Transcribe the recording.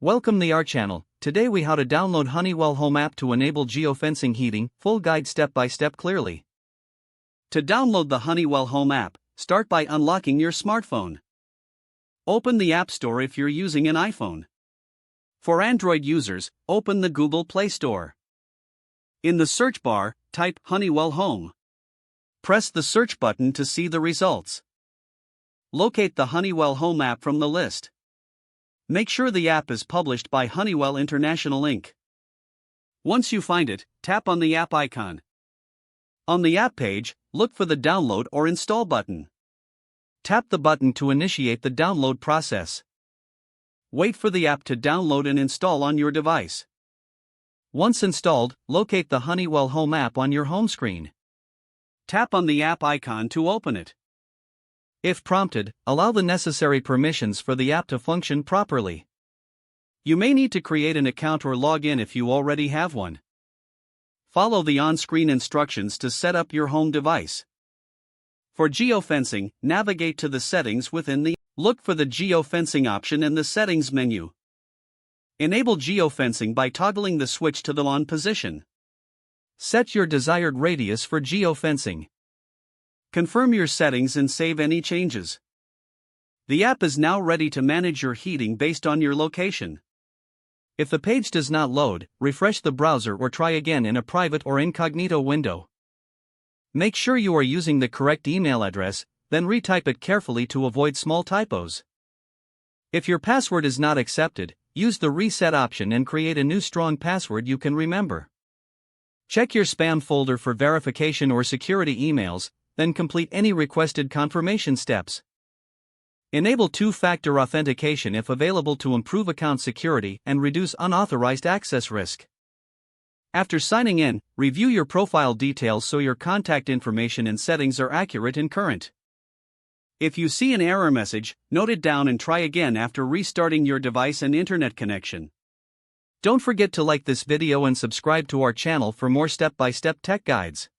Welcome to our channel. Today we how to download Honeywell Home app to enable geofencing heating, full guide step by step clearly. To download the Honeywell Home app, start by unlocking your smartphone. Open the App Store if you're using an iPhone. For Android users, open the Google Play Store. In the search bar, type Honeywell Home. Press the search button to see the results. Locate the Honeywell Home app from the list. Make sure the app is published by Honeywell International Inc. Once you find it, tap on the app icon. On the app page, look for the download or install button. Tap the button to initiate the download process. Wait for the app to download and install on your device. Once installed, locate the Honeywell Home app on your home screen. Tap on the app icon to open it. If prompted, allow the necessary permissions for the app to function properly. You may need to create an account or log in if you already have one. Follow the on-screen instructions to set up your home device. For geofencing, navigate to the settings within the Look for the geofencing option in the settings menu. Enable geofencing by toggling the switch to the on position. Set your desired radius for geofencing. Confirm your settings and save any changes. The app is now ready to manage your heating based on your location. If the page does not load, refresh the browser or try again in a private or incognito window. Make sure you are using the correct email address, then retype it carefully to avoid small typos. If your password is not accepted, use the reset option and create a new strong password you can remember. Check your spam folder for verification or security emails, then complete any requested confirmation steps. Enable two-factor authentication if available to improve account security and reduce unauthorized access risk. After signing in, review your profile details so your contact information and settings are accurate and current. If you see an error message, note it down and try again after restarting your device and internet connection. Don't forget to like this video and subscribe to our channel for more step-by-step tech guides.